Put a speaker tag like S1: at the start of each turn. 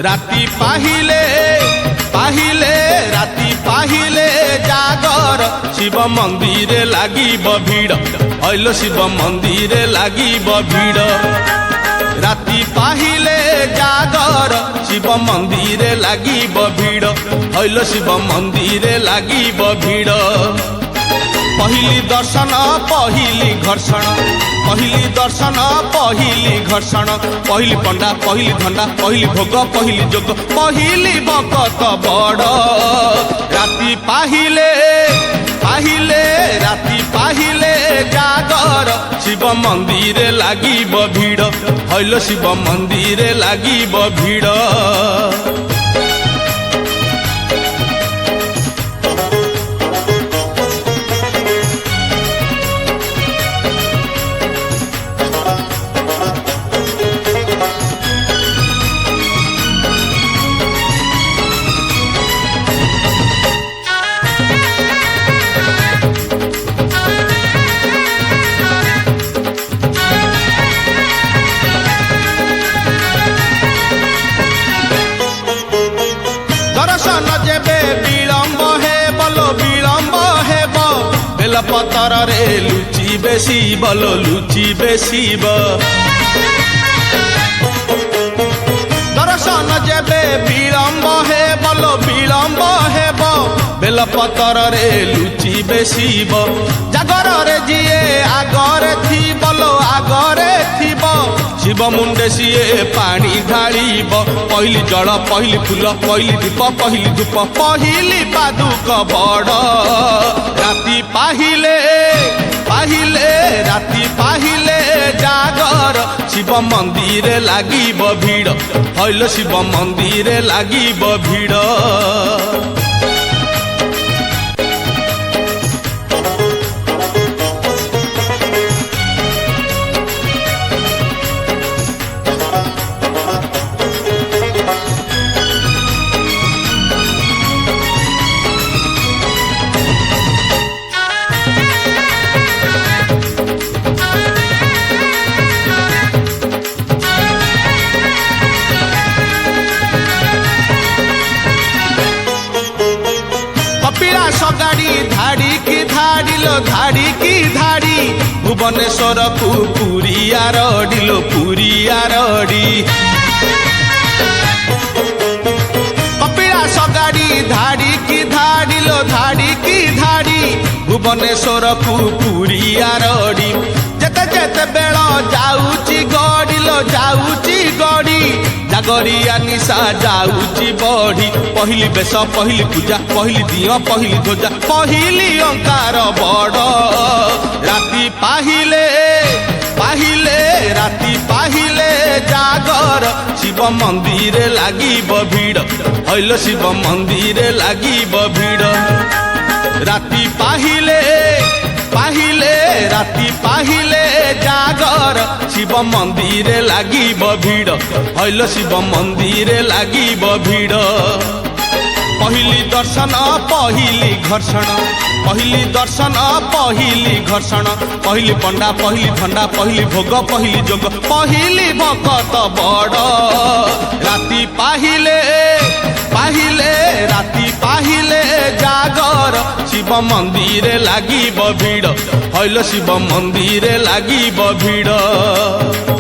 S1: राती पाहिले पाहिले राती पाहिले जागर शिव मंदिर लागिब भीड़ हईल शिव मंदिर लागिब भीड़ राती पाहिले जागर शिव मंदिर लागिब भीड़ हईल शिव मंदिर लागिब भीड़ पहली दर्शन पहली घर्षण पहली दर्शन पहली घर्षण पहली पंडा पहली धंडा पहली भोग पहली जोग पहली भकत बड़ राती पाहिले पाहिले राती पाहिले जागर शिव मंदिर लागिब भीड़ हईल शिव मंदिर लागिब भीड़ दर्शन जेबे विलम्ब हे बलो विलम्ब हेब बेलपतर रे लुचि बेसी बलो लुचि बेसी दर्शन जेबे विलम्ब हे बलो विलम्ब हेब बेलपतर रे लुचि बेसी जागर रे जिए आगरे थी बलो आगरे थीब शिव मुंडे सीए पानी ढालिब पहली जल पहली फूल पहली दीप पहली धूप पहली पादुक बड़ राती पाहिले पाहिले राती पाहिले जागर शिव मंदिर लागिब भीड़ हईल शिव मंदिर लागिब भीड़ गाड़ी धाड़ी की धाड़ी लो धाड़ी की धाड़ी भुवनेश्वर को पुरी आरडी लो पुरी आरडी कपिलास गाड़ी धाड़ी की धाड़ी लो धाड़ी की धाड़ी भुवनेश्वर को पुरी आरडी जेते जेते बेल जाऊची गड़ी लो जाऊची गड़ी जागरिया निशा जाऊची बढ़ी पहली बेश पहली पूजा पहली दियो पहली ध्वजा पहली अंकार बड़ राती पाहिले पाहिले राती पाहिले जागर शिव मंदिर लागिब भीड़ हईल शिव मंदिर लागिब भीड़ राती पाहिले पाहिले राती पाहिले जागर शिव मंदिर लागिब भीड़ हईल शिव मंदिर लागिब भीड़ पहली दर्शन पहली घर्षण पहली दर्शन पहली घर्षण पहली पंडा पहली धंडा पहली भोग पहली जोग पहली भकत बड़ राती पाहिले पाहिले राती पाहिले जागर शिव मंदिर लागिब भीड़ हईल शिव मंदिर लागिब भीड़।